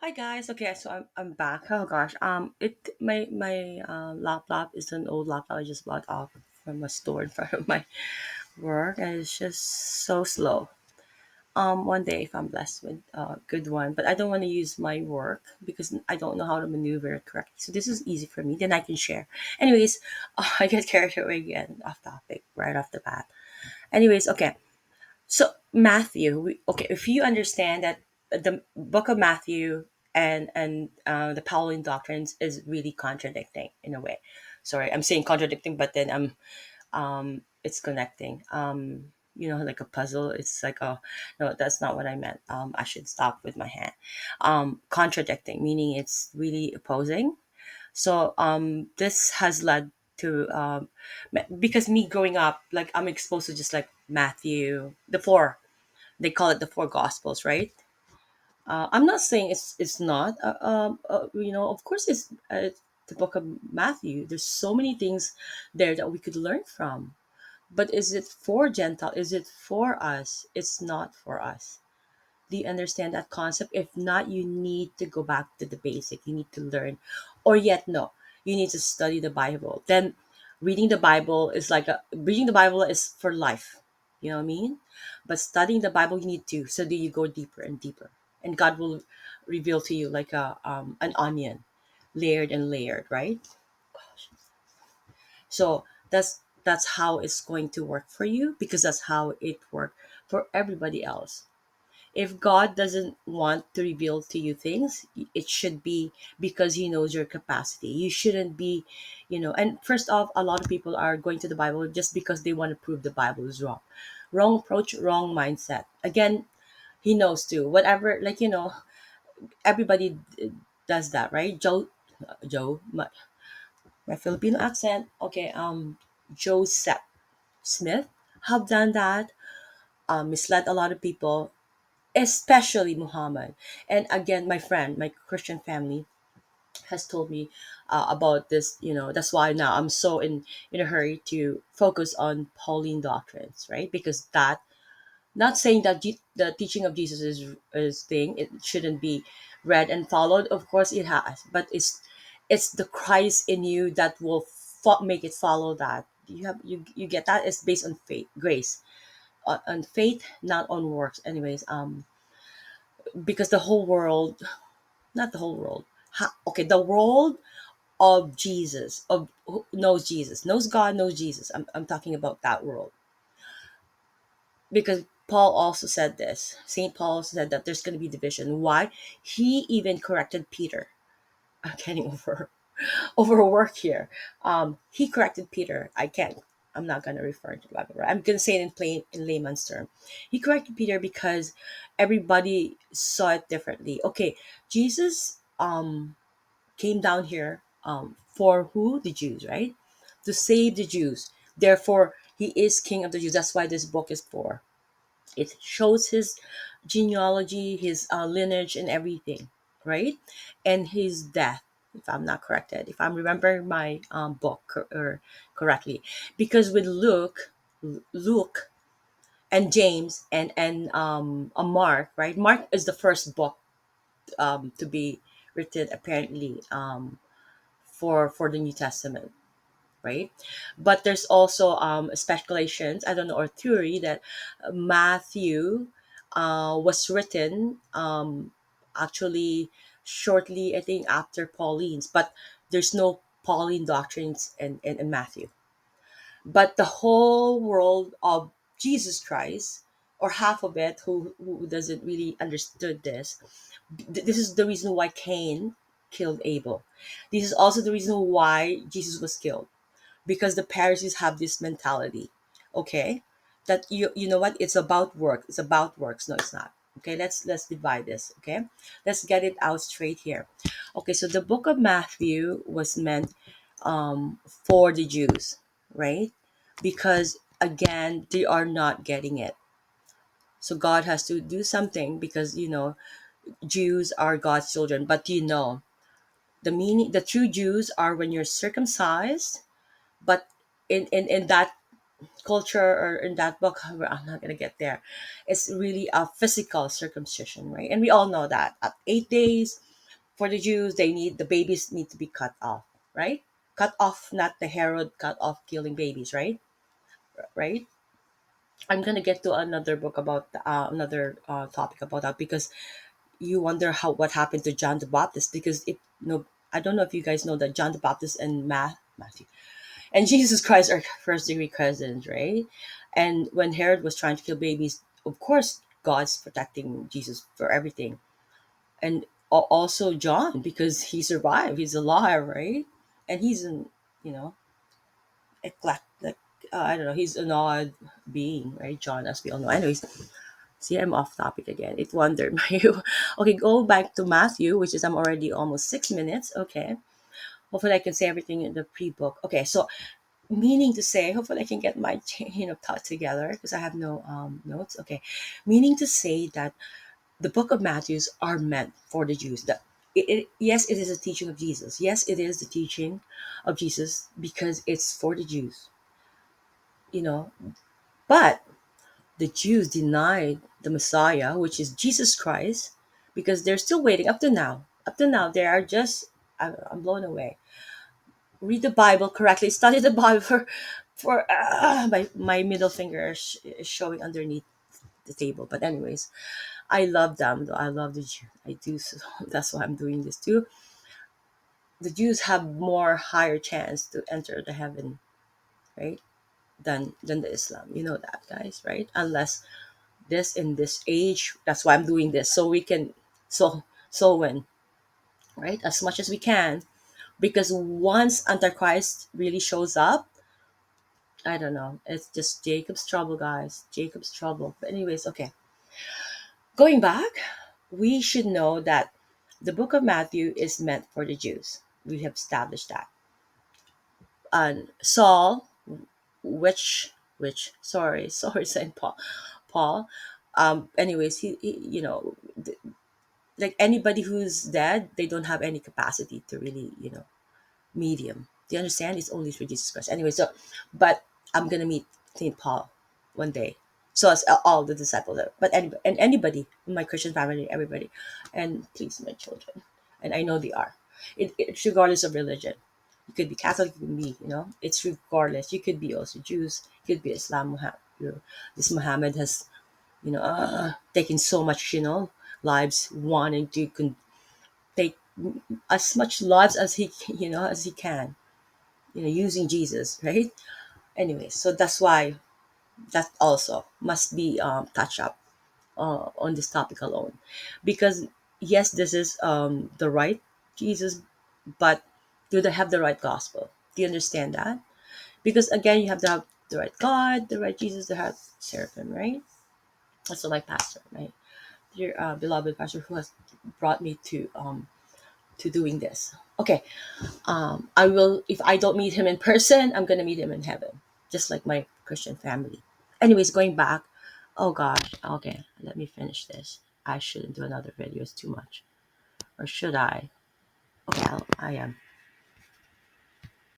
Hi guys. Okay, so I'm back. Oh gosh. My laptop is an old laptop I just bought off from a store in front of my work, and it's just so slow. One day if I'm blessed with a good one, but I don't want to use my work because I don't know how to maneuver it correctly. So this is easy for me. Then I can share. Anyways, I get carried away again, off topic right off the bat. Anyways, okay. So Matthew, okay, if you understand that the book of Matthew and the Pauline doctrines is really contradicting in a way. Sorry, I'm saying contradicting, but then it's connecting. Like a puzzle. It's like, oh no, that's not what I meant. I should stop with my hand. Contradicting, meaning it's really opposing. So this has led to because me growing up, like I'm exposed to just like Matthew, the four, they call it the four gospels, right? I'm not saying it's not. Of course, it's the book of Matthew. There's so many things there that we could learn from. But is it for Gentile? Is it for us? It's not for us. Do you understand that concept? If not, you need to go back to the basic. You need to learn, or yet no, you need to study the Bible. Then, reading the Bible is for life. You know what I mean? But studying the Bible, you need to. So do you go deeper and deeper, and God will reveal to you like an onion, layered and layered, right? So that's how it's going to work for you because that's how it worked for everybody else. If God doesn't want to reveal to you things, it should be because He knows your capacity. You shouldn't be, And first off, a lot of people are going to the Bible just because they want to prove the Bible is wrong. Wrong approach, wrong mindset. Again, He knows too. Whatever, everybody does that, right? Joe, my Filipino accent. Okay, Joseph Smith have done that. Misled a lot of people, especially Muhammad. And again, my Christian family has told me about this. That's why now I'm so in a hurry to focus on Pauline doctrines, right? Because that, not saying that the teaching of Jesus is thing, it shouldn't be read and followed. Of course, it has, but it's the Christ in you that will make it follow that. You get that? It's based on faith, grace, on faith, not on works. Anyways, because the whole world, not the whole world, okay, the world of Jesus, of who knows Jesus, knows God, knows Jesus. I'm talking about that world, because Paul also said this. Saint Paul also said that there's going to be division. Why? He even corrected Peter. I'm getting overwork here. He corrected Peter. I'm not gonna refer to blah blah blah. I'm gonna say it in plain, in layman's term. He corrected Peter because everybody saw it differently. Okay, Jesus came down here for who? The Jews, right? To save the Jews. Therefore, he is King of the Jews. That's why this book is for. It shows his genealogy, his lineage, and everything, right? And his death, if I'm not corrected, if I'm remembering my book correctly, because with Luke and James and Mark, right? Mark is the first book to be written apparently for the New Testament, right? But there's also speculations, I don't know, or theory that Matthew was written actually shortly, I think, after Pauline's, but there's no Pauline doctrines in Matthew. But the whole world of Jesus Christ, or half of it, who doesn't really understood this, this is the reason why Cain killed Abel. This is also the reason why Jesus was killed, because the Pharisees have this mentality, okay, that you know what, it's about work, it's about works. No, it's not. Okay, let's divide this. Okay, let's get it out straight here. Okay, so the book of Matthew was meant for the Jews, right? Because again, they are not getting it. So God has to do something because Jews are God's children. But the true Jews are when you're circumcised. But in that culture, or in that book, however, I'm not gonna get there. It's really a physical circumcision, right? And we all know that at 8 days, for the Jews, the babies need to be cut off, right? Cut off, not the Herod cut off killing babies, right? Right. I'm gonna get to another book about another topic about that, because you wonder how what happened to John the Baptist, because if no, I don't know if you guys know that John the Baptist and Matthew and Jesus Christ are first degree cousins, right? And when Herod was trying to kill babies, of course God's protecting Jesus for everything, and also John, because he survived, he's alive, right? And he's an, you know, eclectic. I don't know. He's an odd being, right, John? As we all know. Anyways, see, I'm off topic again. It wondered you. Okay, go back to Matthew, which is I'm already almost 6 minutes. Okay, hopefully I can say everything in the pre-book. Okay, so meaning to say, hopefully I can get my thought together, because I have no notes. Okay, meaning to say that the book of Matthews are meant for the Jews. That yes, it is a teaching of Jesus. Yes, it is the teaching of Jesus because it's for the Jews. You know, but the Jews denied the Messiah, which is Jesus Christ, because they're still waiting up to now. Up to now, they are just, I'm blown away. Read the Bible correctly, study the Bible for my middle finger is showing underneath the table. But anyways, I love them though. I love the Jew. I do. So that's why I'm doing this too. The Jews have more higher chance to enter the heaven, right? Than the Islam. You know that, guys, right? Unless this in this age, that's why I'm doing this, so we can so when, right, as much as we can, because once Antichrist really shows up, I don't know, it's just Jacob's trouble, guys, Jacob's trouble. But anyways, okay, going back, we should know that the book of Matthew is meant for the Jews. We have established that. And Saul, which sorry sorry Saint Paul, anyways, he you know, like anybody who's dead, they don't have any capacity to really, medium. Do you understand? It's only through Jesus Christ. Anyway, so, but I'm gonna meet Saint Paul one day. So as all the disciples, but and anybody in my Christian family, everybody, and please, my children, and I know they are. It's regardless of religion. You could be Catholic, you can be, it's regardless. You could be also Jews, you could be Islam. This Muhammad has, taken so much, lives, wanting to take as much lives as he can, using Jesus, right? Anyway, so that's why that also must be touched up on this topic alone, because yes, this is the right Jesus, but do they have the right gospel? Do you understand that? Because again, you have to have the right God, the right Jesus, the right seraphim, right? That's what my pastor, my dear beloved pastor, who has brought me to doing this. Okay, I will, if I don't meet him in person, I'm gonna meet him in heaven, just like my Christian family. Anyways, going back. Oh gosh. Okay, let me finish this. I shouldn't do another video. It's too much. Or should I? Okay, I am.